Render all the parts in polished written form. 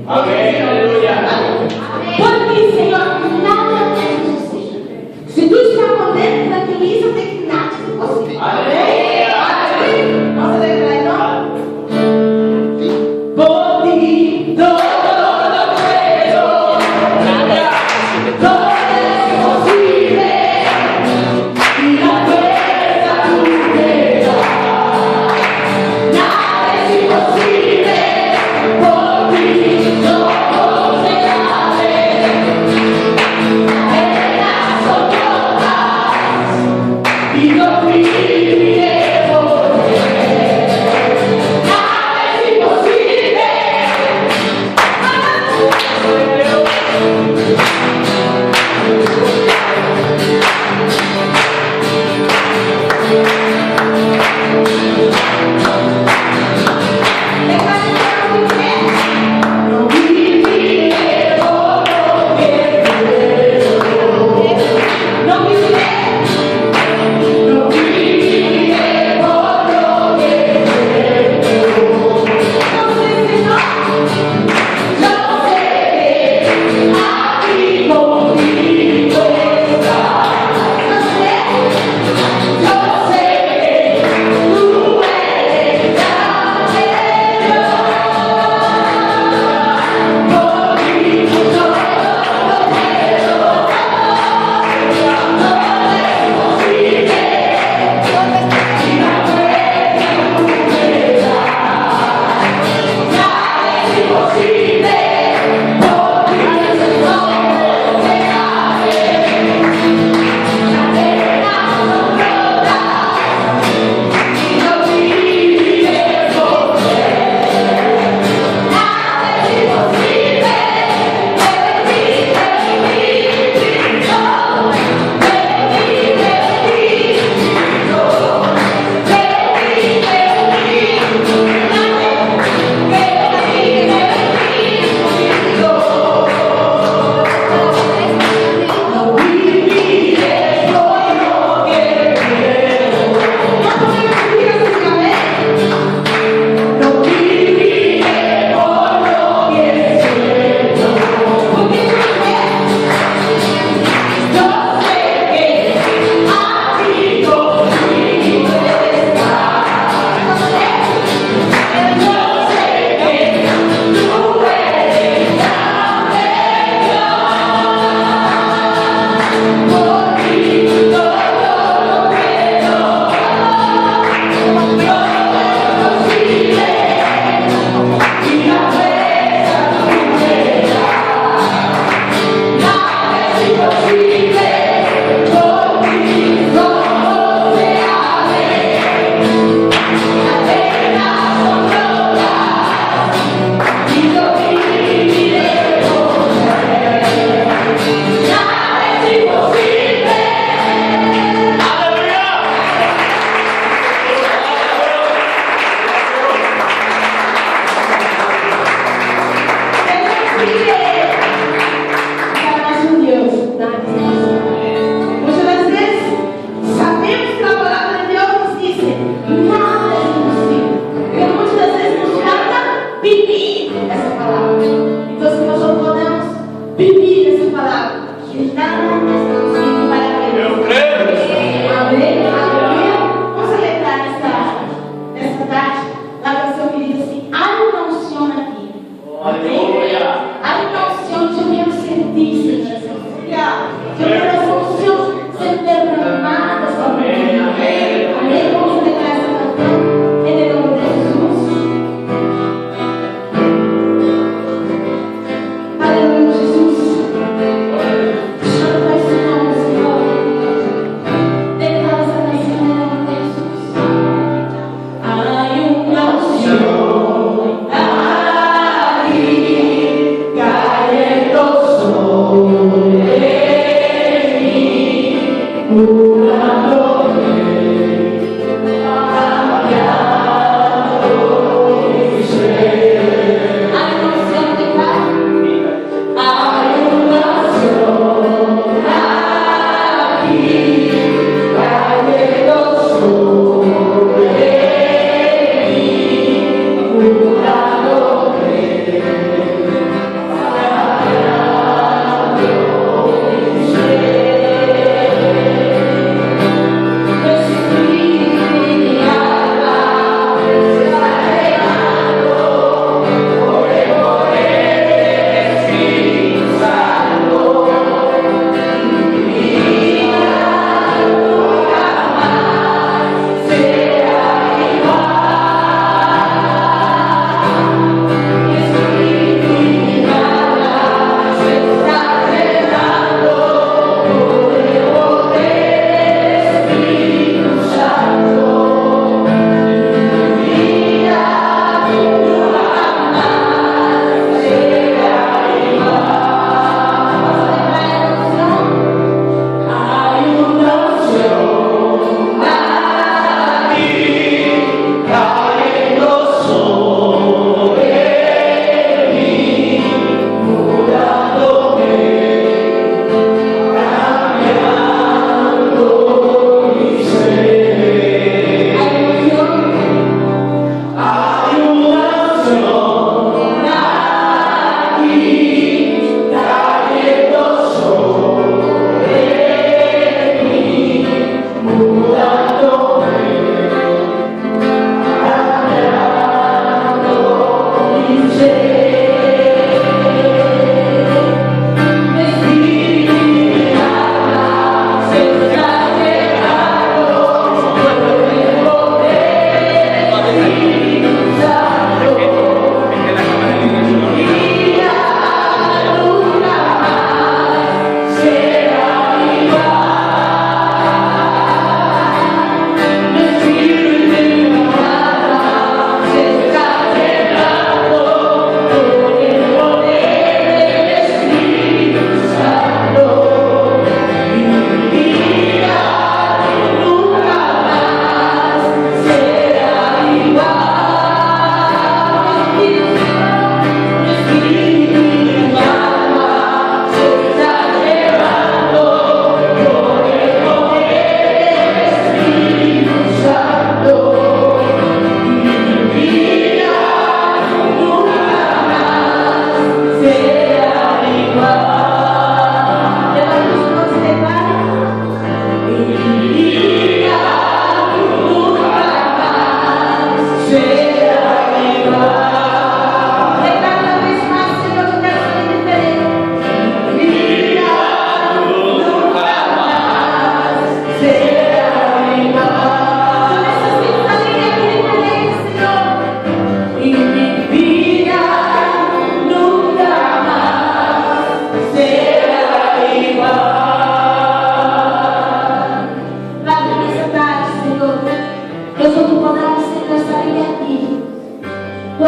Amém. Aleluia. Porque, Senhor, nada é impossível. Se tu está por dentro daquilo, isso tem que nada é impossível. Amém. Posso declarar então? Por ti, todo credo. Todo é impossível. E na fuerza tu me das. Nada é impossível. Por ti, todo será bem. Eternas son todas. E no viviré por ti. Nada é impossível. Não viviré por lo que creo. Não viviré. Não viviré por lo que creo. Não sei se não sei aqui comigo estás. Não sei tu eres tan melhor. Comigo todo quero. Não é possível. E na frente tu me das. Nada é impossível. Porque Jesus não será bem. Eternas são todas. E não viviré por ti. Nada é impossível. Não viviré por lo que creo. Não viviré por lo que siento. Porque yo sé que aquí conmigo estás. Yo sé que tú eres tan melhor. Contigo todo quero. Todo é possível. E na fuerza tu me das. Nada é impossível. Contigo todo será bem. Eternas son todas. E eu viviré por ti. Nada é impossível. Aleluia. Muitas das vezes sabemos que a palavra de Deus nos diz nada é impossível.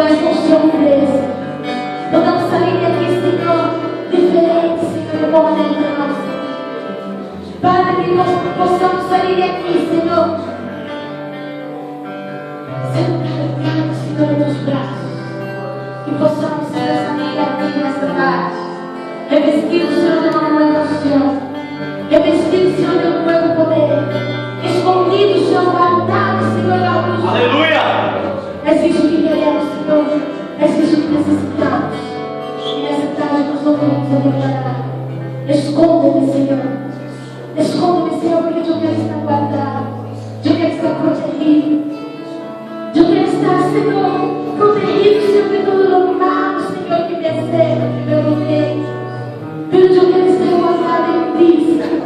és construção fresca. Podemos sair daqui, Senhor, diferente, Senhor, de momento da nossa vida. Padre, que nós possamos sair daqui, Senhor, sendo carregados, Senhor, nos teus braços. Que possamos, Senhor, sair daqui nesta tarde, revestidos, Senhor, de uma nova unção, revestidos, Senhor, de um novo poder, escondidos, Senhor, guardados, Senhor, da luz. Aleluia! És isso que queremos, Senhor. És isso que necessitamos. E nessa tarde nós não vamos a declarar. Esconda-me, Senhor. Esconda-me, Senhor, porque eu quero estar guardado. Eu quero estar protegido. Eu quero estar, Senhor, protegido, Senhor, de todo o mal, Senhor, que me acerca, que me rodeia. Deus, eu quero estar guardado em ti, Senhor.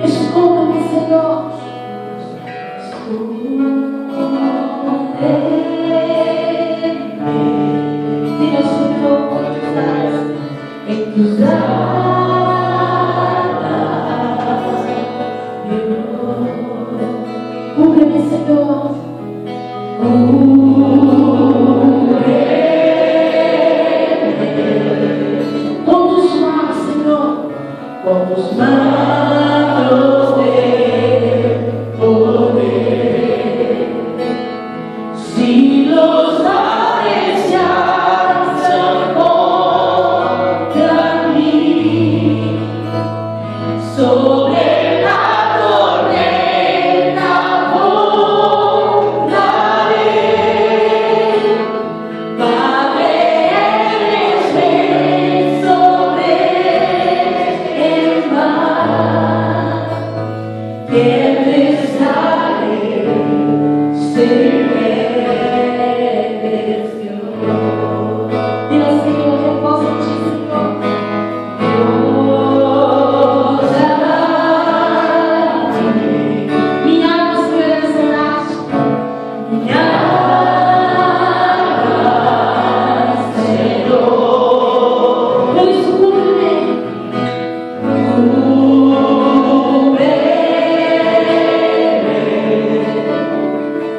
Esconda-me, Senhor. Diga, Senhor, onde estás? Em tus alas. Cubra-me, Senhor. Com tus manos, Senhor. Com tus manos de poder. Si los mares ya se contra mí, sobre la tormenta volaré. Padre, eres rey sobre el mar, que te estaré siempre.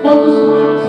Todos nós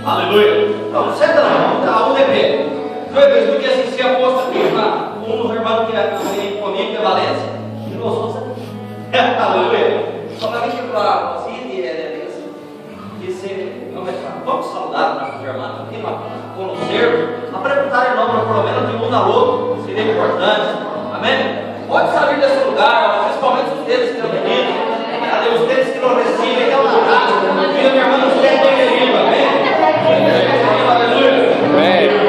Aleluia. Então, senta lá, vamos de pé. Foi mesmo que assim se aposta aqui um dos irmãos que é comigo, que é Valência, e nós outros aqui. Aleluia. Solamente para você, vamos saudar os irmãos aqui, conhecer, a perguntar em nome, pelo menos de um ao outro, seria importante. Amém? Pode sair desse lugar, principalmente os deles que estão bonitos, os deles que não recebem, é um abraço. Filho, minha irmã, não seja bem querido, amém? Aleluia. Amém.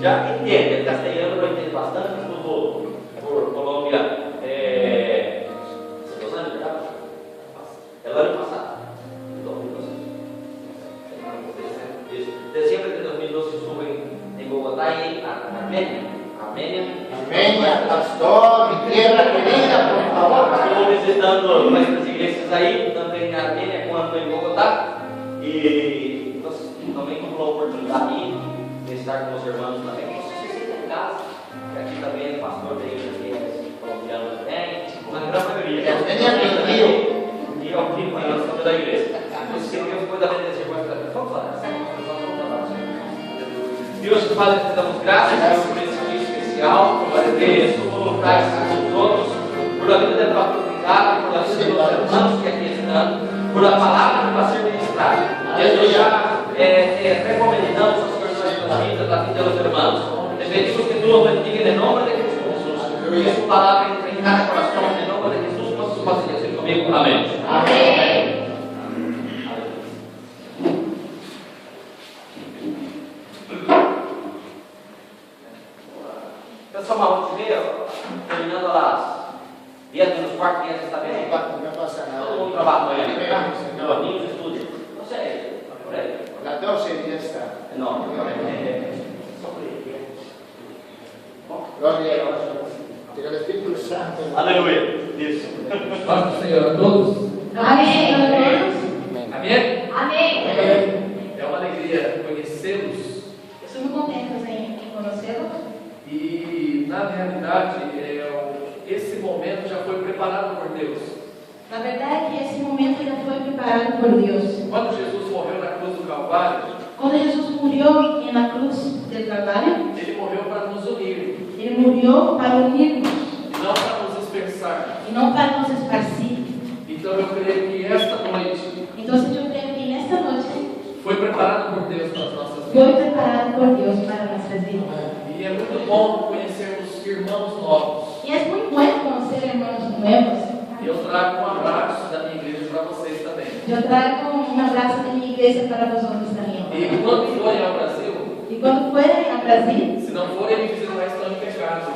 Já entende, castelhano eu entendo bastante, mas por Colômbia, ano passado, dezembro de 2012 estuve em Bogotá e em Armênia. Armênia, pastor, tierra querida, por favor. Estou visitando nuestras igrejas aí, tanto em Armênia quanto em Bogotá. E nós também tivemos a oportunidade de estar com os irmãos também. Você se sente em casa. Deus Padre, te damos graças por esse dia especial, porque sou voluntário com os outros, por a vida da tua comunidade, por a vida dos irmãos que aqui estão, por a palavra que vai ser ministrada. Jesus, já recomendamos as pessoas da vida dos irmãos. Te pedimos que tu nos bendiga em nome de Jesus. Que su palavra entre em cada coração, em nome de Jesus. Quantos podem dizer comigo? Amém. Amém. Pessoal, vamos ver, terminando as 10 nos quartos, 10 está bem? Não passa nada. Todo mundo trabalha com ele, boninhos, estúdio. Não sei, por aí. La 12 ya está. Não, Gloria a Dios. Pero el Espíritu Santo. aleluia. Isso. Paz do Senhor a todos. Amém. Amém? Amém. É uma alegria conhecê-los Estou muito contente em conhecê-lo. e, na realidade, esse momento já foi preparado por Deus. Na verdade, esse momento já foi preparado por Deus. Quando Jesus morreu na cruz do Calvário, Quando Jesus morreu na cruz do Calvário, Ele morreu para nos unir Ele morreu para unir-nos e não para nos dispersar. e não para nos esparcir. Então eu creio que esta noite Então, eu creio que nesta noite foi preparado por Deus para as nossas foi vidas. preparado por Deus para nossas vidas. E é muito bom conhecermos irmãos novos. E é muito bom conhecer irmãos nuevos. Eu trago um abraço da minha igreja para vocês também. Eu trago um abraço da minha igreja para vocês também. E quando forem ao Brasil, E quando forem ao Brasil, se não forem me visitar, estão em pecado.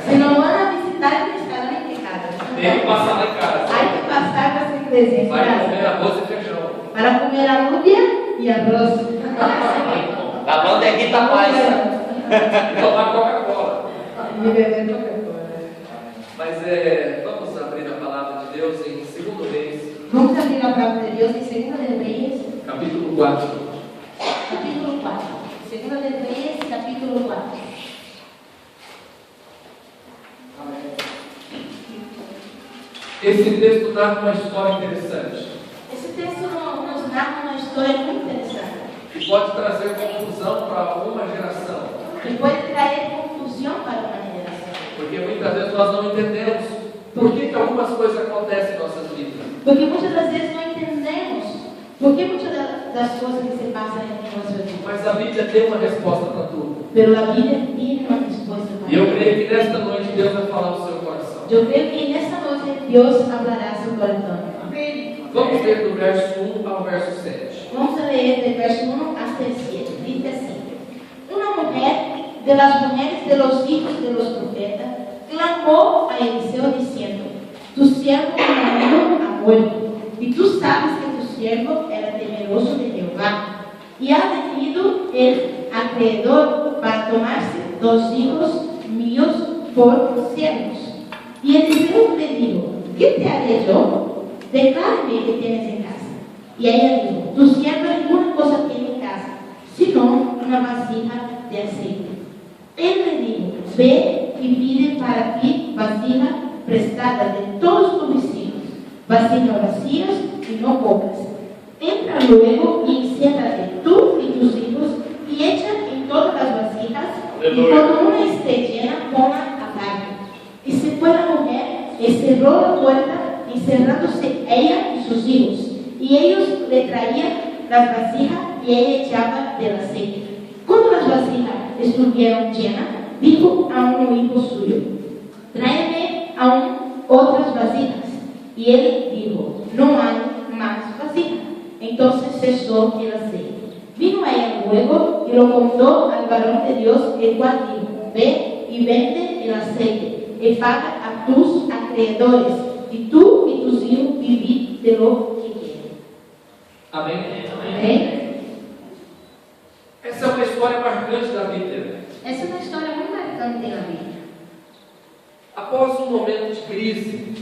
se não vão a visitar, eles estarão em pecado. Tem que passar lá em casa. Há que passar para essa igreja em Vai casa comer arroz e feijão. para comer a lúbia e arroz. A banda é Rita Paz. E tomar Coca-Cola. E beber Coca-Cola. Mas vamos abrir a palavra de Deus em 2 Reis, Vamos abrir a palavra de Deus em 2 de Reis, capítulo 4. capítulo 4. 2 de Reis, capítulo 4. Esse texto narra uma história interessante Esse texto nos narra uma história muito interessante. que pode trazer confusão para uma geração, E pode trazer confusão para uma geração. porque muitas vezes nós não entendemos por que algumas coisas acontecem em nossas vidas. Porque muitas das vezes não entendemos por que muitas das coisas que se passam em nossa vida. Mas a Bíblia tem uma resposta para tudo. Pero a Bíblia tem uma resposta para E eu isso. creio que nesta noite Deus vai falar ao seu coração. Eu creio que nesta noite Deus falará seu coração. Vamos ler do verso 1 ao verso 7. Vamos ler del verso 1 hasta el 7. Dice así: Una mujer de las mujeres de los hijos de los profetas clamó a Eliseo diciendo: Tu siervo mi marido ha muerto, y tú sabes que tu siervo era temeroso de Jehová, y ha venido el acreedor para tomarse 2 hijos míos por siervos. Y Eliseo le dijo: ¿Qué te haré yo? Declárame que tienes en casa. Y ella dijo: Tu siervo ninguna cosa tiene en casa, sino una vasija de aceite. Él le dijo: Ve y pide para ti vasija prestada de todos tus vecinos, vasijas vacías y no pocas. Entra luego y enciérrate tú y tus hijos y echa en todas las vasijas, y cuando una esté llena, ponla aparte. Y se fue la mujer y cerró la puerta, encerrándose ella y sus hijos. Y ellos le traían las vasijas y ella echaba del aceite. Cuando las vasijas estuvieron llenas, dijo a un hijo suyo: Tráeme aún otras vasijas. Y él dijo: No hay más vasijas. Entonces cesó el aceite. Vino ella luego y lo contó al varón de Dios, el cual dijo: Ve y vende el aceite y paga a tus acreedores, y tú y tus hijos vivid de lo que quieran. Amém? Amém? Essa é uma história marcante da Bíblia. Essa é uma história muito marcante na Bíblia. Após um momento de crise,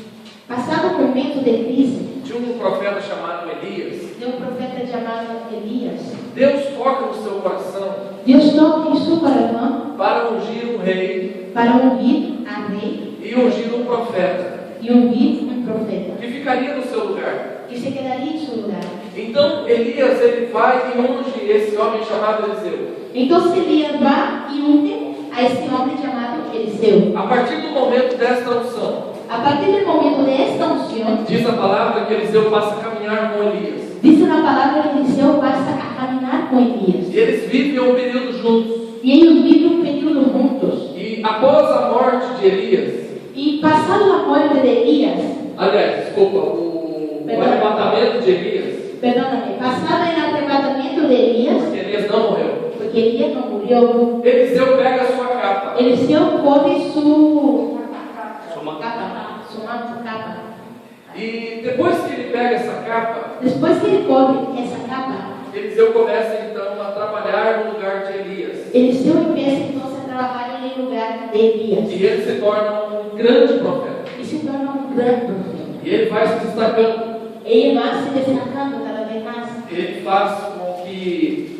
Passado o momento de crise de um profeta chamado Elias, de um profeta chamado Elias, Deus toca no seu coração Deus toca em seu coração para ungir um rei para ungir a rei e ungir um profeta e ungir um profeta que ficaria no seu lugar. que se quedaria em seu lugar. Então Elias ele vai e unge esse homem chamado Eliseu. Entonces Elías va y unge a este hombre llamado Eliseo. A partir do momento desta unção, A partir del momento de esta unción, diz a palavra que Eliseu passa a caminhar com Elias. dice la palabra que Eliseo pasa a caminar con Elías. E eles vivem um período juntos. Y ellos viven un periodo juntos. E após a morte de Elias, Y pasada la muerte de Elías, aliás, desculpa, o arrebatamento de Elias, perdóname, pasado el arrebatamiento de Elías, porque Elias não morreu, porque Elías no murió, Eliseu pega a sua capa. Eliseo coge su Suma. capa, su capa. E depois que ele pega essa capa, Después que él coge esa capa, Eliseu começa então a trabalhar no lugar de Elias. Eliseo empieza entonces a trabajar en el lugar de Elías E ele se torna um grande profeta. y se torna un gran profeta. E ele vai se destacando. Ella va se destacando cada vez más. Ele faz com que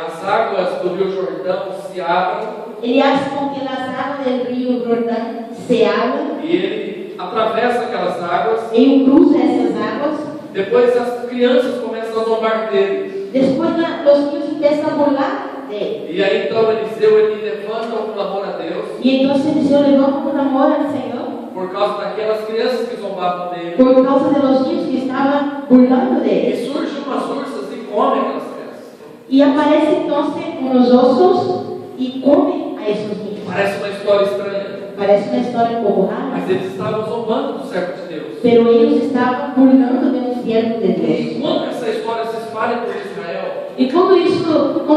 as águas do Rio Jordão se abram. Ele hace con que las aguas del río Jordán se abran, E ele atravessa aquelas águas. él cruza esas aguas. Depois as crianças começam a zombar dele. Después los niños empiezan a burlar de él. E aí então Eliseu ele levanta um clamor a Deus Y entonces Eliseo levanta un amor al Señor por causa daquelas crianças que zombavam dele. por causa de los niños que estaban burlando de E él. surgem umas ursas e comem aquelas crianças. Y aparece entonces unos osos y comen a esos niños. Parece uma história estranha, Parece una historia un poco rara, mas eles estavam zombando do servo de Deus. pero ellos estaban burlando de un siervo de E Dios. quando essa história se espalha por Israel, Y cuando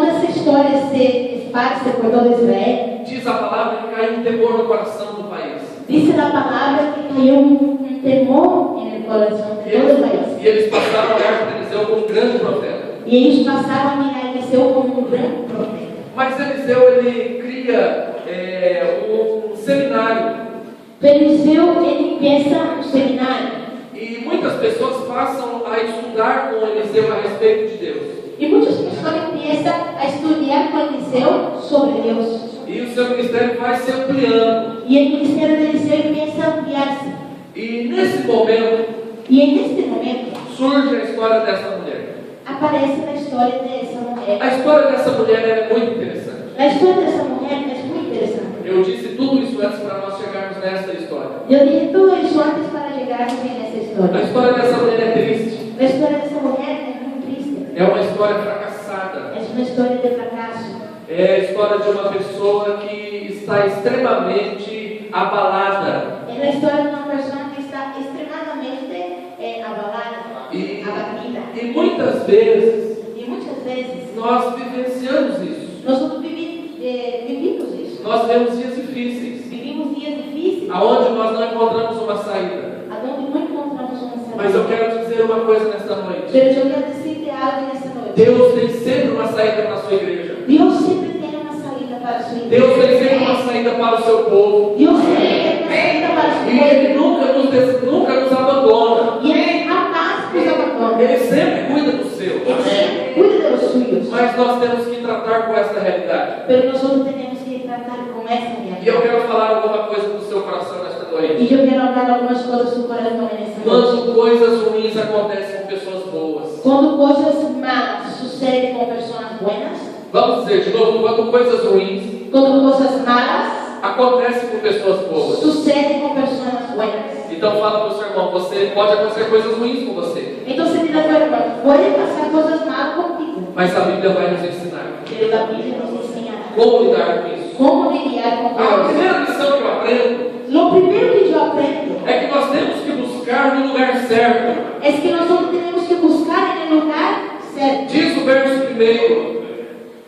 esa historia se esparce por todo Israel, diz a palavra que cai um temor no coração do país. dice la palabra que cayó un temor en el corazón de todo el país. E eles passaram a olhar para Eliseu como um grande profeta. Y ellos pasaron a mirar a Eliseo como un gran profeta. Mas Eliseu ele cria um seminário. Pero Eliseo, él empieza un seminario. E muitas pessoas passam a estudar com Eliseu a respeito de Deus. Y muchas personas empiezan a estudiar con Eliseo sobre Dios. E o seu ministério vai se ampliando. Y el ministerio de Eliseo empieza a ampliarse. E nesse momento Y en este momento surge a história dessa mulher. aparece la historia de esa mujer. A história dessa mulher é muito interessante. La historia de esa mujer es muy interesante. Eu disse tudo isso antes para nós chegarmos nesta história. Yo dije todo eso antes para llegar a esa A historia. história dessa mulher é triste. La historia de esa mujer es muy triste. É uma história fracassada. Es una historia de fracaso. É a história de uma pessoa que está extremamente abalada. Es la historia de una persona que está extremadamente abalada, abatida. E muitas vezes Y muchas veces nós vivenciamos isso. nosotros vivimos eso. Nós temos dias difíceis, Vivimos días difíciles, aonde nós não encontramos uma saída. donde no encontramos una salida. Mas eu quero te dizer uma coisa nesta noite. Pero yo quiero decirte algo en esta noche. Deus tem sempre uma saída para a sua igreja. Dios siempre tiene una salida para su iglesia. Deus tem sempre uma saída para o seu povo. Dios siempre tiene una salida para su E Ele pueblo. nunca nos abandona. Y Él jamás nos abandona. Ele sempre cuida do seu. Él siempre cuida de los suyos. Mas nós temos que tratar com essa realidade. Pero nosotros tenemos que tratar con esa E eu realidad. quero falar alguma coisa do seu coração nesta noite. Y yo quiero hablar algunas cosas de su corazón en esta noche. Quando coisas ruins acontecem com pessoas boas. Cuando cosas malas suceden con personas buenas, Vamos dizer de novo, quando coisas ruins cuando cosas malas acontecem com pessoas boas. suceden con personas buenas. Então fala para o seu irmão, você pode acontecer coisas ruins com você. Entonces dile a tu hermano, pueden pasar cosas malas contigo, Mas a Bíblia vai nos ensinar pero la Biblia nos enseñará como lidar com isso. cómo lidiar con A todo. primeira lição que eu aprendo Lo primero que yo aprendo é que nós temos que buscar no lugar certo. es que nosotros tenemos que buscar en el lugar certo. Diz o verso 1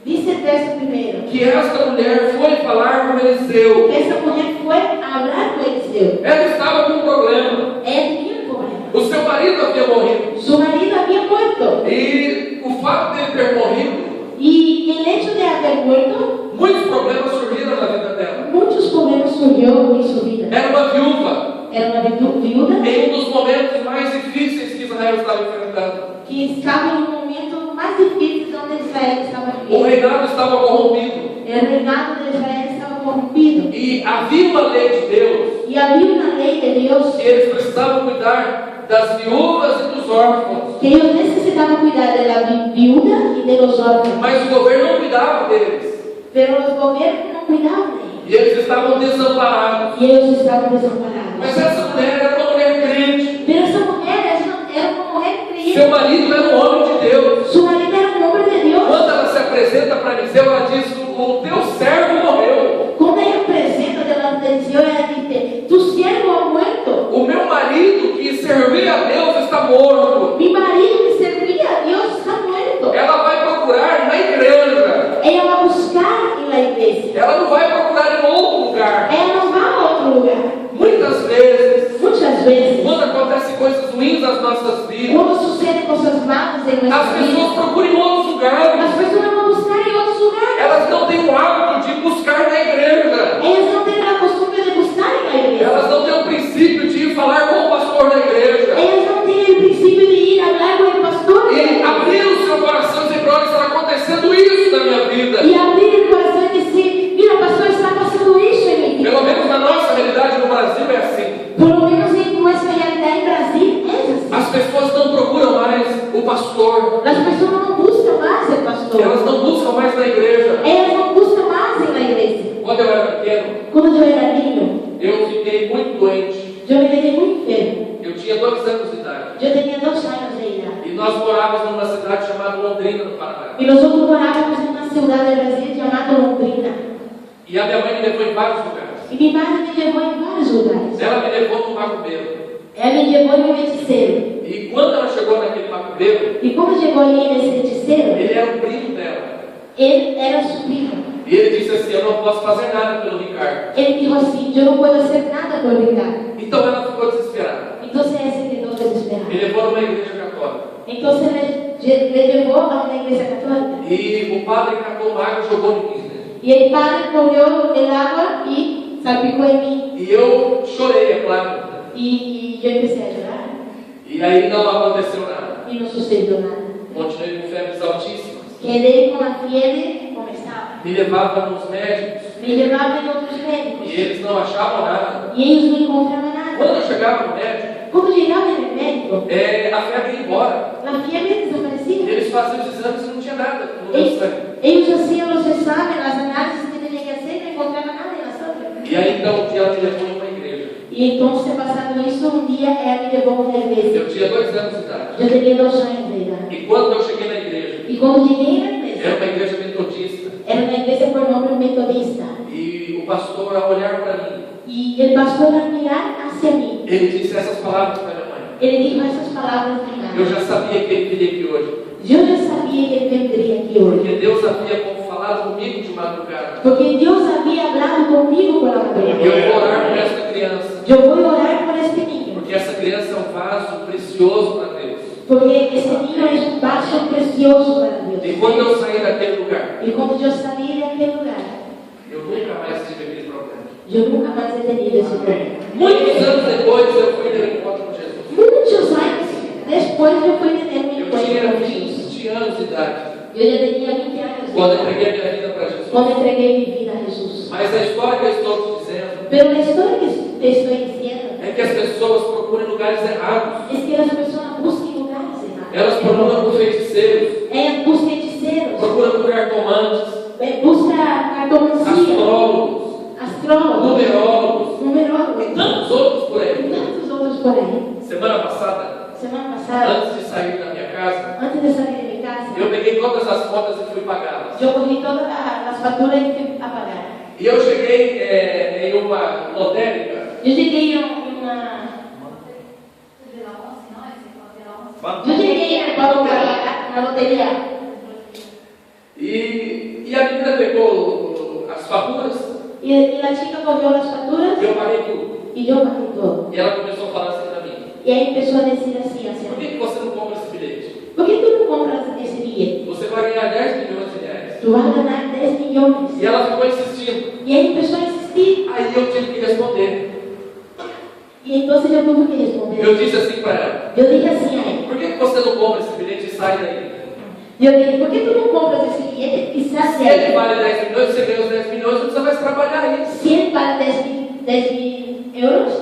Dice el verso primero que esta mulher foi falar com Eliseu. que esa mujer fue a hablar con Eliseo. Ela estava com um problema. Ella tenía un problema. O seu marido havia morrido. Su marido había muerto E o fato dele ter morrido, y el hecho de haber muerto, muitos problemas surgiram na vida dela. muchos problemas surgieron en su vida. Era uma viúva Era una viuda em um dos momentos mais difíceis que Israel estava enfrentando. que estaba en un momento más difícil donde Israel estaba O viviendo. reinado estava corrompido. El reinado de Israel estaba corrompido E havia uma lei de Deus y había una ley de Dios que eles precisavam cuidar das viúvas e dos órfãos. que ellos necesitaban necesitaban cuidar de la viuda y de los órganos, mas o governo não cuidava deles. pero los gobiernos no cuidaban de ellos E eles estavam desamparados. y ellos estaban desamparados. Mas essa mulher era uma mulher crente. Pero esa mujer era una mujer Seu creyente, marido era um homem de Deus. su marido era un hombre de Dios. Quando ela se apresenta para Eliseu, ela diz: o teu servo morreu. Cuando ella presenta delante de Dios, ella dice, tu siervo ha muerto, O meu marido que servia a Deus está morto. mi marido que servía a Dios está muerto. Ela vai procurar na igreja. Ella va a buscar en la iglesia, Ela não vai procurar em outro lugar. ella no va a otro lugar. Muitas vezes, Muchas veces, quando acontecem coisas ruins nas nossas vidas, cuando suceden cosas malas en as nuestra pessoas vida, procuram em outros lugares. las personas van a buscar en otros lugares. Elas não têm o hábito de buscar na igreja. Ellas no tienen la costumbre de buscar en la iglesia. Elas não têm o princípio de ir falar com o pastor da igreja. Ellas no tienen el principio de ir a hablar con el pastor E abrir o seu coração e dizer: olha, está acontecendo isso na minha vida. y abrir el corazón y decir, mira, pastor, está pasando eso en mi vida. Pelo menos na nossa realidade no Brasil é assim. Por lo menos en nuestra realidad en Brasil es así. As pessoas não procuram mais o pastor. Las personas no buscan más el pastor. Elas não buscam mais na igreja. Ellas no buscan más en la iglesia. Quando eu era pequeno, Cuando yo era niño, eu fiquei muito doente. yo me quedé muy enfermo. Eu tinha 2 anos de idade. Yo tenía 2 años de edad. E nós morávamos numa cidade chamada Londrina, no Paraná. Y nosotros morábamos en una ciudad de Brasil llamada Londrina. E a minha mãe me levou em vários lugares. Y mi madre me llevó en varios lugares. Ela me levou num macumbeiro. Ella me llevó en un hechicero. E quando ela chegou naquele macumbeiro, Y cuando llegó ahí en ese hechicero, ele era o primo dela. él era su primo. E ele disse assim: eu não posso fazer nada pelo Ricardo. Él dijo así, yo no puedo hacer nada por Ricardo. Então ela ficou desesperada. Entonces él se quedó desesperado. Me levou numa igreja católica. Entonces le llevó a una iglesia católica. E o padre catou uma água e jogou em mim. Y el padre cogió el agua y salpicó en mí. E eu chorei, é claro. Y yo empecé a llorar. E aí não aconteceu nada. Y no sucedió nada. Continuei com febres altíssimas. Quedé con la fiebre como estaba. Me levavam nos médicos. Me llevaban en otros médicos. E eles não achavam nada. Y ellos no encontraban nada. Quando eu chegava no médico, Cuando llegaba en el médico, a febre ia embora. la fiebre desaparecía. Eles faziam os exames e não tinha nada no meu sangue. Ellos hacían los exámenes, las análisis que tenían que hacer, no encontraban nada en la sangre. E aí então um dia ela me levou em uma igreja. Y entonces, pasando eso, un día ella me llevó a una iglesia. Eu tinha 2 anos de idade. Yo tenía 2 años de edad. E quando eu cheguei na igreja, Y cuando llegué a la iglesia, era uma igreja metodista. era una iglesia por nombre metodista. E o pastor, ao olhar para mí, Y el pastor al mirar hacia mí, ele disse essas palavras para minha mãe. él dijo esas palabras a mi Eu madre. já sabia que ele viria aqui hoje. Yo ya sabía que él vendría aquí hoy. Porque Deus havia falado comigo de madrugada. Porque Dios había hablado conmigo por la E eu vou orar por madrugada. esta criança. Yo voy a orar por este niño. Porque essa criança é um vaso precioso para Deus. Porque ese niño es un vaso precioso para E Dios. quando eu saí daquele lugar, Y cuando yo salí de aquel lugar, eu nunca mais tive aquele problema. yo nunca más he tenido ese problema. Muitos anos depois eu fui ter um encontro com Jesus. Muchos años después yo fui a tener un Eu encuentro tinha con Jesús. 20 anos de idade Yo ya tenía 20 años quando de edad, entreguei a minha vida para Jesus. cuando entregué mi vida a Jesús. Mas a história que eu estou te dizendo Pero la historia que te estoy diciendo é que as pessoas procuram em lugares errados. es que las personas buscan lugares Elas errados. procuram por feiticeiros, Ellas buscan hechiceros, procuram por cartomantes, buscan cartomancia, astrólogos, astrólogos, numerólogos e numerólogos, tantos outros por y aí. tantos otros por ahí. Semana passada, Semana pasada, antes de sair da minha casa, antes de salir de mi casa, eu peguei todas as contas e fui pagá-las. yo cogí todas las facturas y fui a pagar. E eu cheguei em uma lotérica. Yo llegué a una... Yo llegué a una lotería. E a menina pegou as faturas Y la chica cogió las facturas e eu paguei tudo. y yo pagué todo. E ela começou a falar assim para mim: Y ahí empezó a decir así hacia por mí: que você não compra esse bilhete? ¿por qué tú no compras ese billete? Você vai ganhar 10 milhões de reais. Tú vas a ganar 10 millones. E ela ficou insistindo. Y ahí empezó a insistir. Aí eu tive que responder. Y entonces yo tuve que Eu responder. disse assim para ela: Yo dije así a él. por que você não compra esse bilhete e sai daí? Yo dije, ¿por qué tú no compras ese billete y sales Se de ele ahí? vale 10 milhões, você ganha os 10 milhões, não precisa mais trabalhar aí. Si él vale 10 mil euros,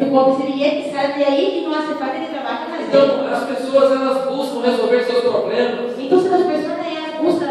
tu conseguiria que saia de aí e não hace falta de trabalho mais. Então, as pessoas elas buscam resolver seus problemas Então, as pessoas buscam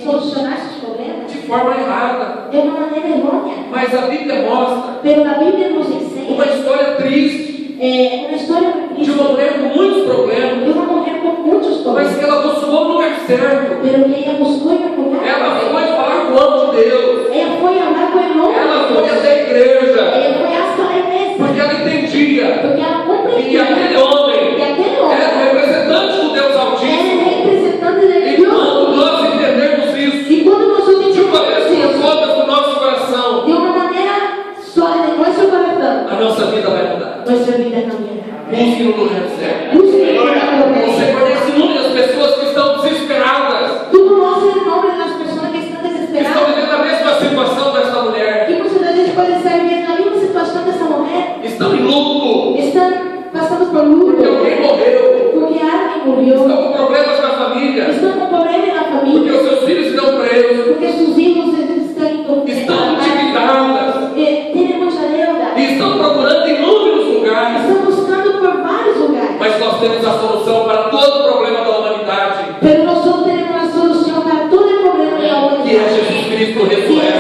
solucionar seus problemas de forma errada. de uma maneira errônea. Mas a Bíblia mostra Pero a Bíblia nos ensina uma história triste uma história de uma mulher com muitos problemas, de uma mulher com muitos mas problemas. que ela buscou no lugar certo. Pero que ela buscou em um lugar. Ela foi falar com o anjo de Deus. Ela foi andar com o irmão. Ela foi até a igreja. Ela foi hasta a igreja. Porque ela entendia Porque ela que compreendia aquele homem que aquele homem era o representante do Deus era Altíssimo. representante de E Deus. quando nós entendemos isso, E quando nós de uma entendemos vez por isso todas no nosso coração, de uma maneira sólida em nosso coração, a nossa vida vai mudar. nossa vida cambiará. Busque no lugar certo. Busque o lugar Você correto. conhece muitas pessoas que estão desesperadas, Tu conoces o nome das pessoas que estão que estão desesperadas. vivendo a mesma situação desta mulher, E muitas das vezes pode estar vivendo a mesma situação dessa mulher. estão em luto, Estão passando por porque luto. alguém morreu, Porque alguém morreu. estão com problemas na família, Estão com problema na porque família. os seus filhos estão presos, Porque seus filhos estão endividadas têm muita deuda. e estão procurando em inúmeros lugares. Estão buscando por vários lugares. Mas nós temos a solução para todo o problema da humanidade, Pero nosotros tenemos una solución para todo el problema de la que é humanidad. Jesus Cristo Y es ressurreto.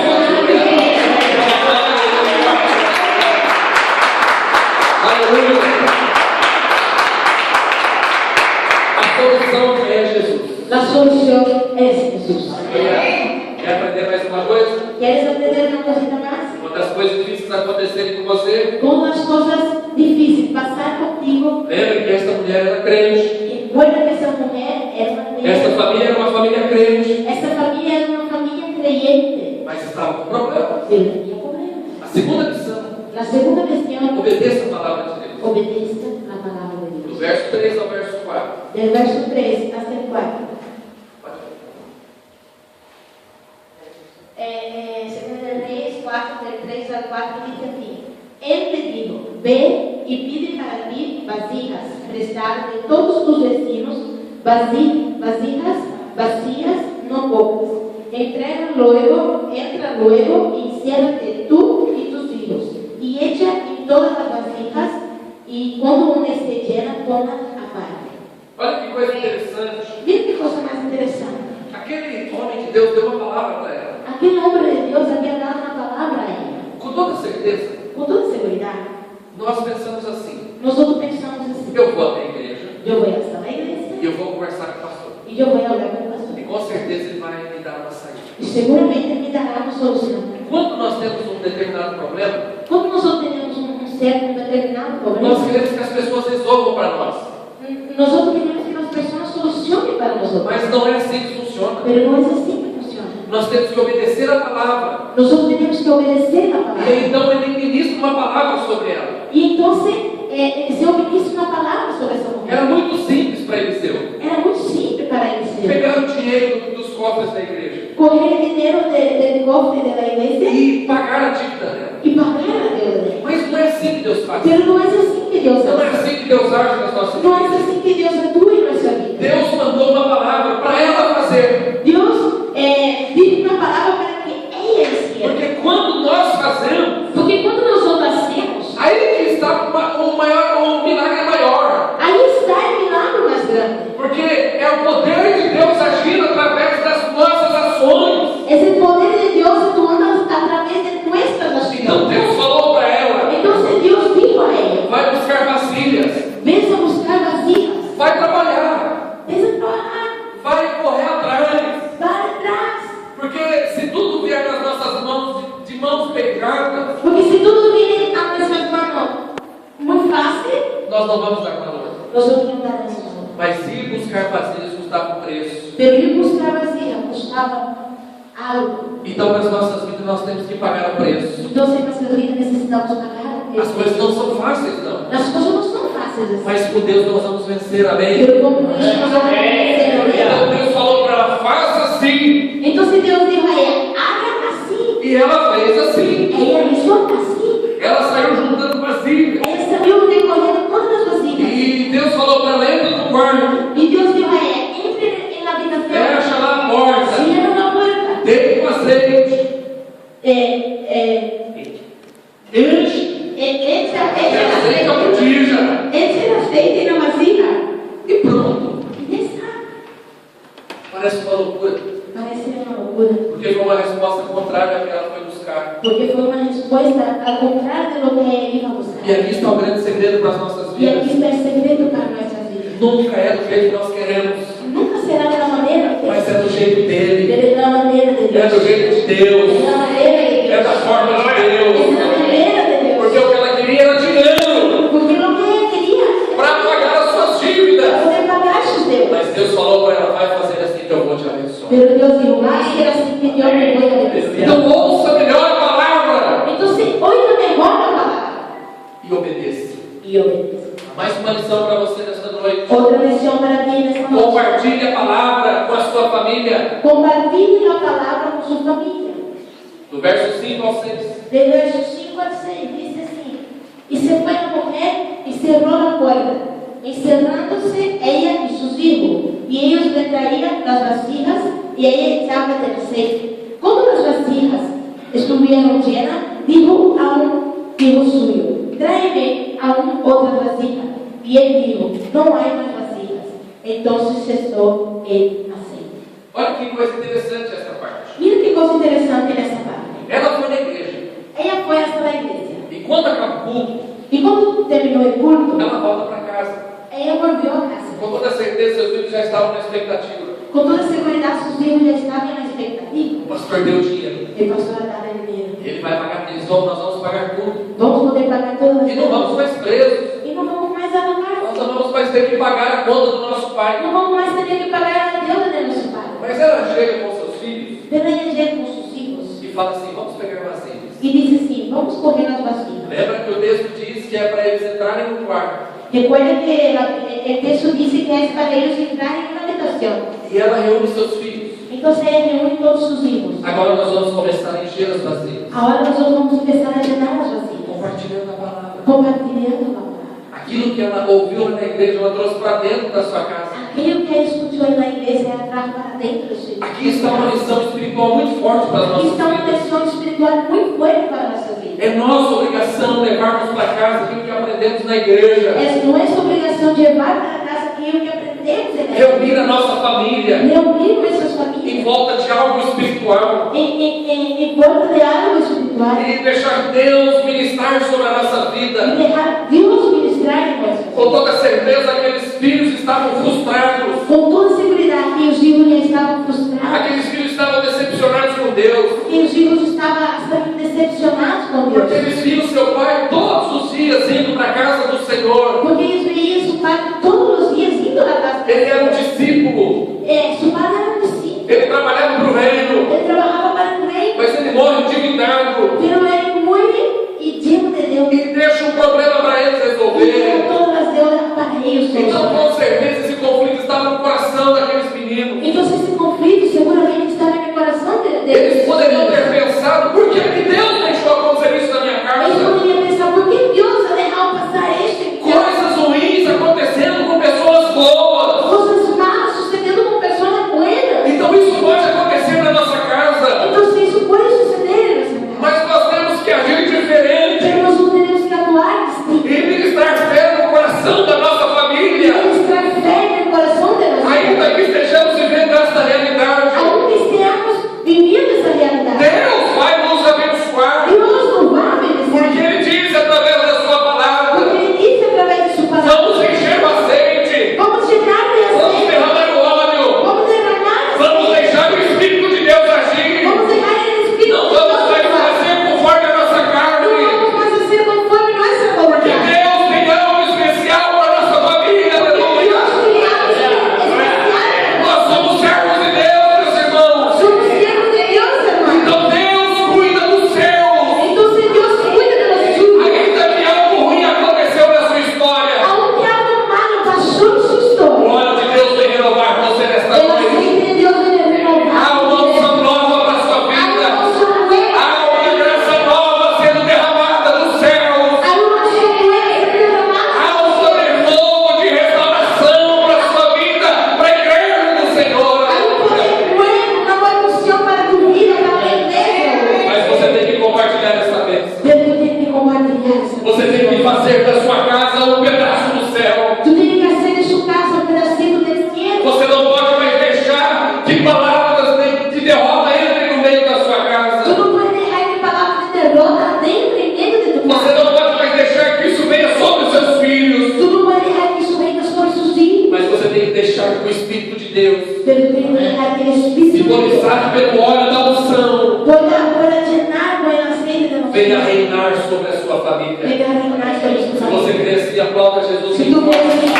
Aleluia! A solução é Jesus. La solución es Jesús. Quer aprender mais uma coisa? ¿Quieres aprender una cosita más? Uma das coisas difíceis acontecerem com você. Con las cosas difíciles pasar contigo. Lembre que esta mulher era crente. Recuerda que esa mujer era una Esta creyente. família era uma família crente. Esta familia era una familia creyente. Mas estava com problema. Pero tenía problemas. A segunda lição: La segunda cuestión, obedeça a palavra de Deus. obedece la palabra de Do Dios. verso 3 ao verso 4. Del verso 3 hasta el 4. Segunda de Reyes 4, del 3 al 4, dice así: Él le dijo: Ve y pide para ti vasijas prestadas de todos tus vecinos, vasijas vacías, no pocas. Entra luego, y enciérrate tú y tus hijos, y echa en todas las vasijas, y cuando una esté llena, ponla aparte. Olha que coisa interessante. Mira que cosa más interesante. Aquele homem de Deus deu uma palavra para ela. Aquel hombre de Dios había dado una palabra a ella. Com toda certeza, Con toda seguridad, nós pensamos assim: nosotros pensamos así: eu vou até a igreja yo voy hasta la iglesia e eu vou conversar com o pastor. y yo voy a hablar con el pastor. E com certeza ele vai me dar uma saída. Y seguramente me dará una solución. Quando nós temos um determinado problema, Como nosotros tenemos un determinado problema, nós queremos que as pessoas resolvam para nós. nosotros queremos que las personas solucionen para nosotros. Mas não é assim que funciona. Pero no es así que funciona. Nós temos que obedecer a palavra. Nosotros tenemos que obedecer la E palabra. então ele ministra uma palavra sobre ela. Y entonces se obedece una palabra sobre esa Era mujer. muito simples para Eliseu. Era muy simple para Eliseo. Pegar o dinheiro dos cofres da igreja Coger el dinero del cofre de la iglesia e pagar a dívida dela. y pagar la deuda de ella. Mas não é assim que Deus faz. Pero no es así que Dios Não é hace. assim que Deus age nas nossas No es vidas. así que Dios actúa en nuestra vida. Deus mandou uma palavra para ela fazer. Dios dice una palabra para que ella hiciera. Porque quando nós fazemos, Porque cuando nosotros hacemos, aí que está o milagre maior. ahí está el milagro más grande. Porque é o poder de Deus agindo através das nossas ações. Es el poder de Dios actuando a través de nuestras Então acciones. Deus falou para ela: Entonces Dios dijo a ella: vai buscar vasilhas, ves a buscar vasijas, vai trabalhar, ves a trabajar, vai correr atrás. va atrás. Porque se tudo vier nas nossas mãos, de mãos pegadas, Porque si todo viene a nuestras manos muy fácil, nós não vamos dar valor. nosotros no daremos valor. Mas ir buscar vasilhas custava um preço. Pero ir buscar vasija costaba algo. Então, nas nossas vidas, nós temos que pagar o preço. Entonces en nuestra vida necesitamos pagar. As coisas não são fáceis, não. Las cosas no son fáciles así. Mas com Deus nós vamos vencer, amém? Pero con Cristo nos vamos a vencer. Então Deus falou para ela: faça assim. Entonces Dios dijo a ella: haga así. E ela fez assim. Ella hizo así. Ela saiu juntando vasilhas. Ella salió recorriendo todas las vasijas. E Deus falou para ela: entra no quarto, Y Dios dijo a ella: entre en la habitación, fecha lá a porta, cierra la puerta, dê com azeite, enche echa Aceita a botija. echa el aceite en la vasija E pronto. y ya está. Parece uma loucura. Parece una locura, Porque foi uma resposta contrária à que ela foi buscar. porque fue una respuesta al contrario de lo que él iba a buscar. E aqui está o grande segredo para as nossas Y aquí vidas. está el secreto para nuestras vidas. Nunca é do jeito que nós queremos, Nunca será de la manera que mas é do jeito dele. de la manera de É Dios. do jeito de De Deus. la manera de É Dios. da forma de Es Deus. la manera de Dios. Porque o que ela queria era dinheiro Porque lo que ella quería para pagar as suas era dívidas. poder pagar sus deudas. Mas Deus falou para ela: vai fazer assim que eu vou te abençoar. Pero Dios dijo, va a ser así que yo me voy a bendecir. Então ouça melhor a palavra Entonces, oiga mejor la palabra e obedeça. y obedece. Mais uma lição para você nesta noite. Otra lección para ti en esta noche. Compartilhe a palavra com a sua família. Compartille la palabra con su familia. Do verso 5 ao 6. Del verso 5 al 6 dice así: y se fue la mujer y cerró la puerta, encerrándose ella y sus hijos, y ellos le traían las vasijas y ella echaba del aceite. Cuando las vasijas estuvieron llenas, dijo a un hijo suyo: tráeme aún otra vasija. Y él dijo: no hay más vasijas. Entonces cesó el aceite. Olha que coisa interessante essa parte. Mira qué cosa interesante en esta parte. Ela foi na igreja. Ella fue hasta la iglesia. E quando acaba o culto, Y cuando terminó el culto, ela volta para casa. ella volvió a casa. Com toda certeza, seus filhos já estavam na expectativa. Con toda seguridad sus hijos ya estaban en la expectativa. O pastor deu dinheiro. El pastor daba el dinero. Ele vai pagar, nós vamos pagar tudo. Vamos a poder pagar todas las E não vamos deudas. mais presos. Y no vamos más a la Nós cárcel. não vamos mais ter que pagar a conta do nosso pai. No vamos más a tener que pagar la deuda de nuestro padre. Mas ela chega com seus filhos Pero ella llega con sus hijos e fala assim: vamos pegar vasilhas. y dice así: vamos a coger las vasijas. Lembra que o texto diz que é para eles entrarem no quarto. Recuerden que el texto dice que es para ellos entrar en una habitación. E ela reúne seus filhos. Entonces ella reúne todos sus hijos. Agora nós vamos começar a encher as vasilhas. Ahora nosotros vamos a empezar a llenar las vasijas. Compartilhando a palavra. Compartiendo la palabra. Aquilo que ela ouviu na igreja, ela trouxe para dentro da sua casa. Aquello que ella escuchó en la iglesia atrás para dentro de su vida. Aqui está uma lição espiritual muito forte para as Aquí nossas está una vidas. lección espiritual muy fuerte para nuestra vida. É nossa obrigação levarmos para casa aquilo que aprendemos na igreja. Es nuestra obligación llevar para casa aquello que aprendemos en la Reunir iglesia. a nossa família Reunir nuestras em familias volta de algo espiritual. en torno de algo espiritual E deixar Deus ministrar sobre a nossa y vida. dejar Dios ministrar en nuestra Com vida. toda certeza, aqueles filhos estavam frustrados. Con toda seguridad que los hijos ya estaban frustrados. Aqueles filhos estavam decepcionados com Deus. Que los hijos estaban decepcionados con Dios. Porque eles viam seu pai todos os dias indo para a casa do Senhor. Porque ellos veían a su padre todos los días indo a la casa. Ele era um discípulo. Su padre era un discípulo. Ele trabalhava para o reino. Él trabajaba para el rey, Mas ele morre endividado. pero él muere y lleno de deudas. E deixa um problema para eles Y deja resolverem. todas las deudas para ellos. Então, solucionar. com certeza, esse conflito estava no coração daqueles meninos. Entonces ese conflicto seguramente estaba en el corazón de Eles poderiam ter pensado: por que que Deus deixou acontecer isso na minha Ellos casa? podrían pensar: ¿por qué Dios ha dejado pasar esto? Coisas ruins acontecendo com fazer da sua casa um pedaço do céu. Tú tienes que hacer de su casa un pedacito del cielo. Você não pode mais deixar que palavras de derrota entrem no meio da sua casa. Tú no puedes dejar que palabras de derrota dentro y medio de tu Você casa. não pode mais deixar que isso venha sobre os seus filhos. Tú no puedes dejar que eso venga sobre sus hijos. Mas você tem que deixar que o Espírito de Deus, Pero tú tienes que dejar que el Espíritu de Dios simbolizado pelo óleo da unção, pueda llenar con el aceite de venha nosotros. reinar sobre a sua família. Venga a reinar sobre su Se você familia. crê assim, aplauda Jesus Si em tú forte. quieres decir,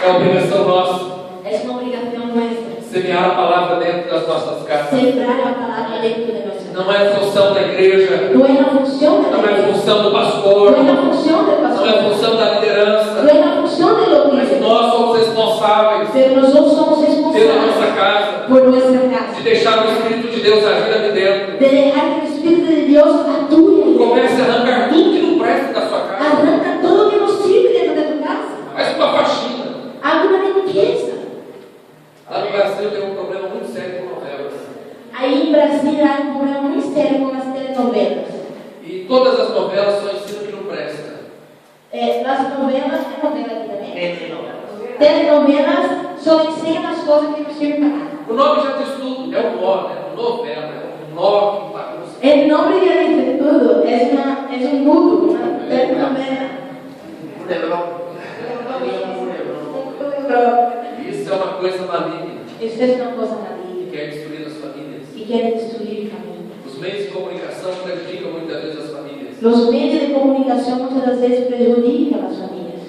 É obrigação nossa es una obligación nuestra semear a palavra dentro das nossas casas. sembrar la palabra dentro de nosotros. Não é função da igreja, No es la función de não la é iglesia, função do no pastor, es la función del não é pastor, função da no liderança, es la función de los mas líderes, nós somos responsáveis pero nosotros somos pela responsables nossa casa, por nuestra casa, de deixar o Espírito de Deus agir ali dentro. de dejar que el Espíritu de Dios actúe. Comece a arrancar tudo que não presta da sua casa. Arranca todo que no sirve dentro de tu casa. Faz uma faxina. Haga una limpieza. Lá no Brasil tem um problema muito sério com novelas. Ahí en Brasil hay un problema muy serio con las telenovelas. E todas as novelas só ensinam que não presta. Las novelas, ¿qué novela aquí también? Telenovelas solo enseñan las cosas que no sirven para nada. O nome já diz tudo. É um nó, né? Novela. É um nó que bagunça. El nombre ya dice todo, es un nudo, una telenovela. Isso é uma coisa maligna Eso es una cosa que maligna quer destruir as famílias. y quiere destruir familias. Os meios de comunicação prejudicam muitas vezes as famílias. Los medios de comunicación muchas veces perjudican a las familias.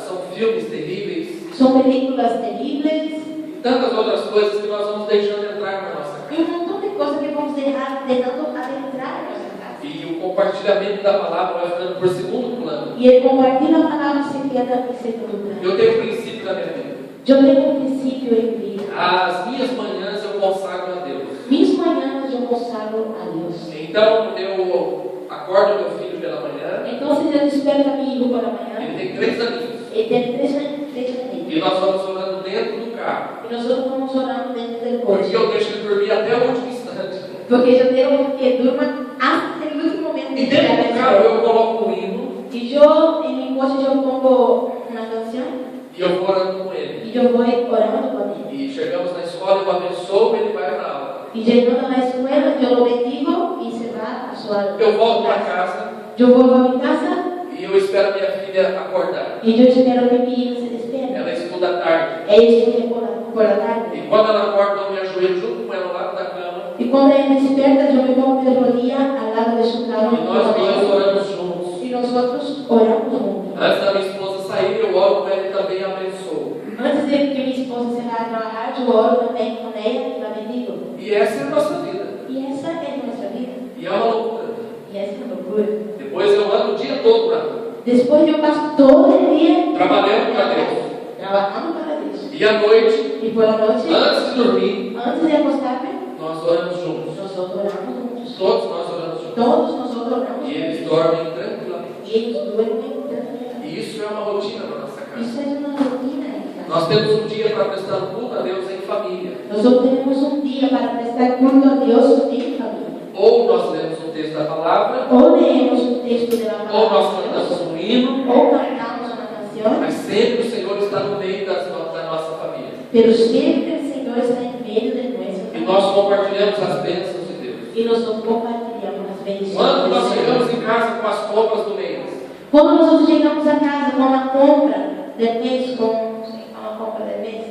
São filmes terríveis Son películas terribles e tantas outras coisas que nós vamos deixando entrar na nossa casa. y un montón de cosas que vamos dejando adentrar en nuestra casa. E o compartilhamento da palavra vai ficando por segundo plano. Y el compartir la palabra se queda en segundo plano. Eu tenho um princípio na minha vida. Yo tengo un principio en mi vida. As minhas manhãs eu consagro a Deus. Mis mañanas yo consagro a Dios. Então eu acordo meu filho pela manhã. Entonces yo despierto a mi hijo por la Ele mañana. tem 3 aninhos. Él tiene 3 E años. nós vamos orando dentro do carro. Y nosotros vamos orando dentro del Porque coche. eu deixo ele dormir até o último instante. Porque yo tengo que durma hasta el último momento E de dentro do carro llegar. eu coloco um hino Y yo en mi coche yo pongo una canción e eu vou orando com ele. y yo voy orando con él. E chegamos na escola, eu abençoo, ele vai para a aula. Y llegando a la escuela yo lo bendigo y se va a su Eu volto para casa Yo vuelvo a mi casa e eu espero minha filha acordar. y yo espero que mi hija se despierte. Ela estuda à tarde. Ella estudia por la E tarde. quando ela acorda, eu me ajoelho junto com ela ao lado da cama. Y cuando ella despierta yo me pongo de rodillas al lado de su cama. E nós duas oramos juntos. Y nosotros oramos juntos. Antes da minha esposa sair, eu oro com ela e também a abençoo. Antes de que mi esposa se vaya a trabajar, yo oro también con ella y la bendigo. E essa é a nossa vida. Y esa es nuestra vida. E é uma loucura. Y esa es una locura. Depois eu ando o dia todo na rua, Después yo paso todo el día trabalhando para Deus. trabajando para Dios. E à noite, Y por la noche, antes de dormir, antes de acostarme, nós oramos juntos. nosotros oramos juntos. Todos nós oramos juntos. Todos nosotros oramos E eles juntos. dormem tranquilamente. Y ellos duermen tranquilamente. E isso é uma rotina na nossa casa. Eso es una rutina en casa. Nós temos um dia para prestar culto a Deus em família. Nosotros tenemos un día para prestar culto a Dios en familia. Ou nós lemos um texto da palavra, O leemos un texto de la ou nós palabra, cantamos um hino, o cantamos una canción, mas sempre o Senhor está no meio da nossa família. pero siempre el Señor está en medio de nuestra E familia. nós compartilhamos as bênçãos de Deus. Y nosotros compartilhamos las bendiciones Quando del nós Señor. chegamos em casa com as compras do mês, Cuando nosotros llegamos a casa con la compra del mes, con la compra del mes,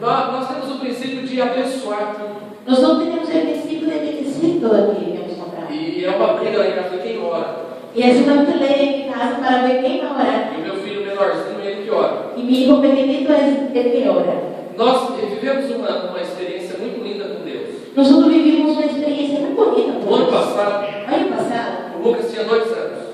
nós temos o princípio de abençoar tudo. nosotros tenemos el principio de bendecir todo aquello que hemos comprado. E é uma briga lá em casa de quem ora. Y es una pelea en mi casa para ver quién va a orar. E o meu filho menorzinho, ele que ora. Y mi hijo pequeñito es el que ora. Nós vivemos uma experiência muito linda com Deus. Nosotros vivimos una experiencia muy bonita. O ano passado, Año pasado, o Lucas tinha 2 anos.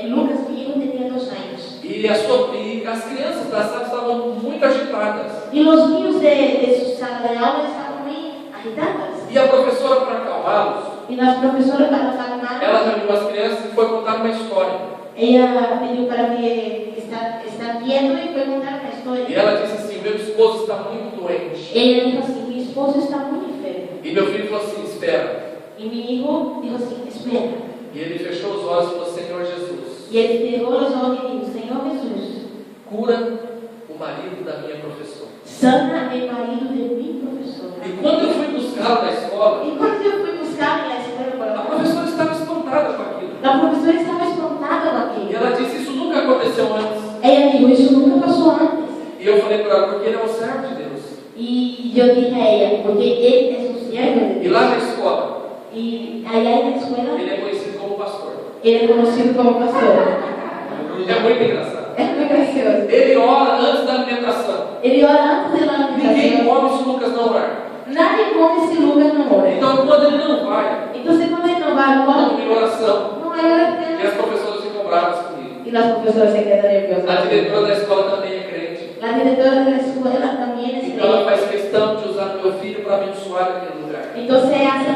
Lucas, mi hijo, tenía 2 años. E as crianças da sala estavam muito agitadas. Y los niños de su sala de aula estaban muy agitados. E a professora, para acalmá-los, Y las profesoras para calmar, ela reuniu as crianças e foi contar uma história. ella pidió para que está viendo y fue contar una E historia. ela disse assim: meu esposo está muito doente. Ella dijo así, mi esposo está muy enfermo. E meu filho falou assim: espera. Y mi hijo dijo así, espera. E ele fechou os olhos e falou: Senhor Jesus, Y él cerró los ojos y dijo, Señor Jesús, cura o marido da minha professora. sana el marido de mi profesora. E quando eu fui buscá-lo na escola, Y cuando yo fui a buscar en la escuela a para la professora estava espantada com aquilo. profesora estaba espantada E aquí. ela disse: isso nunca aconteceu antes. Ella dijo, eso nunca pasó antes. E eu falei para ela: porque ele é um servo de Deus. Y yo dije a ella, porque él es un siervo de E Dios. lá na escola, Y allá en la escuela, ele é conhecido como pastor. él es conocido como pastor. É muito engraçado. Es muy gracioso. Ele ora antes da alimentação. Él ora antes de la Ninguém alimentación. come se o Lucas não orar. Nadie come si Lucas no ora. Então, quando ele não vai, Entonces cuando él no va al não cuarto, tem oração. no hay E oración. as professoras ficam bravas comigo. Y las profesoras se quedan A nerviosas. diretora da escola também é crente. La directora de la escuela también es Então ela creyente. faz questão de usar meu filho para abençoar aquele lugar. Entonces hace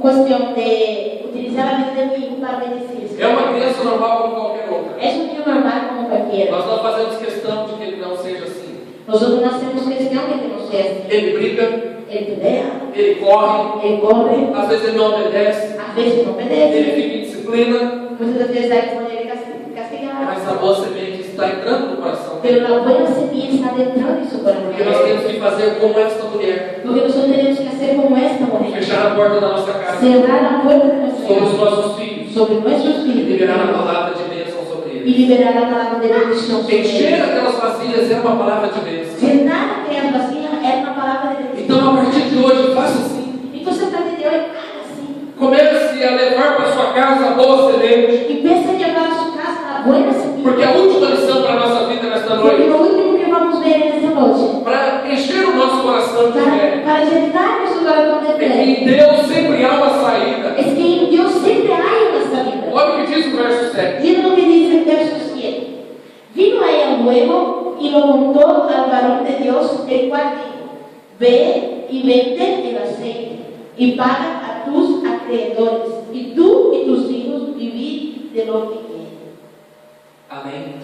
cuestión de utilizar la vida de mi hijo para bendecirse. É uma criança normal como qualquer outra. Es un niño normal como cualquiera. Nós não fazemos questão de que ele não seja assim. Nosotros no hacemos cuestión que no sea así. Ele briga, Él pelea, ele corre, él corre, às vezes ele não obedece, a veces no ele obedece, fica em disciplina, muchas veces hay que ponerle castigar. mas a boa semente está entrando no coração Pero dele. la buena semilla está dentro de su Porque nós corazón. temos que fazer como esta mulher. Porque nosotros tenemos que hacer como esta mujer. Fechar a porta da nossa casa Cerrar la puerta de nuestra sobre os casa nossos filhos sobre nuestros e hijos liberar a palavra de bênção sobre y eles. liberar la palabra de bendición sobre Encher ellos. aquelas vasilhas é uma palavra de bênção. Llenar aquellas vacías es una palabra de bendición. Então, a partir de hoje, faça assim. Entonces, a partir de hoy, haga así. Comece a levar para sua casa a boa semente. Empieza a llevar a su casa la buena semilla. Porque a última lição para a nossa vida nesta Porque noite, lo último que vamos ver en esta noche, para encher o nosso coração de fé, para llenar nuestro corazón de é que fe, em Deus sempre há uma saída. es que en Dios siempre hay una salida. Olha o que diz o verso 7. Miren lo que dice el verso 7. Vino a ella luego y lo contó al varón de Dios, el cual dijo, ve y vende el aceite y paga a tus acreedores, y tú y tus hijos vivid de lo que quieres. Amém?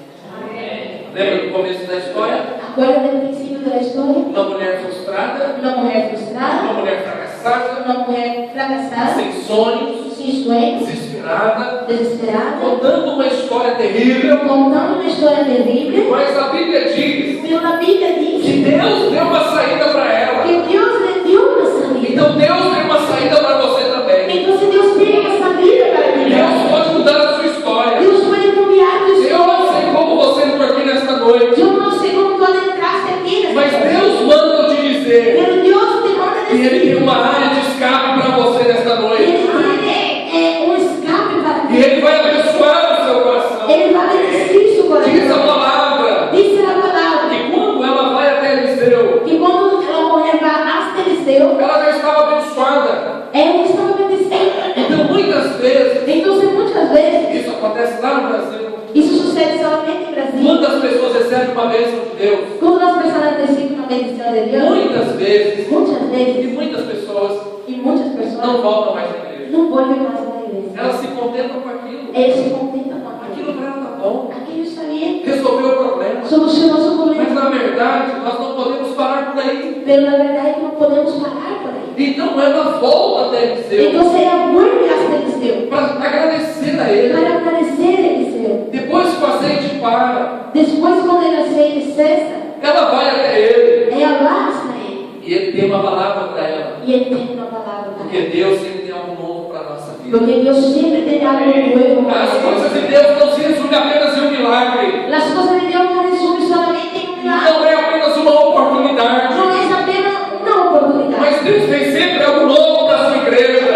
Lembra do começo da história? ¿Acuerdan del principio de la historia? Uma mulher frustrada, Una mujer frustrada, uma mulher fracassada, una mujer fracasada, sem sonhos, sin sueños, desesperada, desesperada, contando uma história terrível. contando una historia terrible. Mas a Bíblia diz Pero la Biblia que dice Deus deu uma saída para ela. que Dios le dio una salida. Então Deus tem uma saída para você também. Entonces Dios tiene una salida para ti. Deus pode mudar a sua história. Dios puede cambiar tu Eu historia. não sei como você entrou aqui nesta noite, Yo no sé cómo tú adentraste aquí en mas esta noche. Deus manda eu te dizer Pero Dios te manda que Ele tem decir uma área de escape para você nesta que noite. Él tiene un escape para E ti. Ele vai abençoar o seu coração. Él va a bendecir su Diz a corazón. palavra Dice la palabra que quando ela vai até Eliseu, que cuando la mujer va hasta Eliseo, ela já estava abençoada. él estaba bendecido. Então muitas vezes, Entonces muchas veces, isso acontece lá no Brasil, eso sucede solamente en Brasil, quando as pessoas recebem uma bênção de Deus, cuando las personas reciben una bendición de Dios, muitas vezes, e muitas pessoas muchas não personas voltam mais à igreja. no vuelven más a la iglesia. Elas se contentam com aquilo. Ellos se contentan con Aquilo aquello. para ela está bom. Aquello está bien, Resolveu o problema. solucionó su Mas problema. na verdade, nós não podemos parar por aí. Pero la verdad es que no podemos parar por ahí. Então ela volta até Eliseu Entonces ella vuelve hasta Eliseo para agradecer a ele. para agradecer a Eliseo. Depois que o azeite para, Después, cuando el aceite cesa, ela vai até ele. ella va hasta él E ele tem uma palavra para ela. y él tiene una palabra para Porque él. Deus sempre tem algo novo para a nossa vida. Porque Dios siempre tiene algo nuevo para As coisas de él. Deus não se resumem apenas em um milagre. Las cosas de Dios no resumen solamente en un milagro. Não é apenas uma oportunidade. No es apenas una oportunidad. Mas Deus tem sempre algo novo para a sua igreja.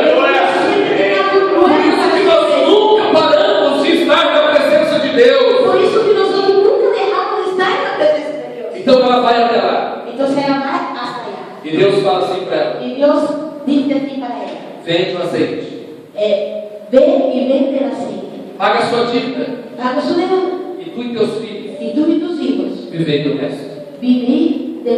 Siempre tiene algo Por nuevo isso para que nós hacer. nunca paramos de estar na presença de Deus. Por eso que nosotros nunca dejamos de estar en la presencia de Dios. Então ela vai até lá. Entonces ella va hasta allá. E Deus fala assim para ela: Y Dios dice así para ella: vende o azeite, ve y vende el aceite. paga a sua dívida, Paga su deuda. e tu e teus filhos Y tú y tus hijos vivei do resto. viví de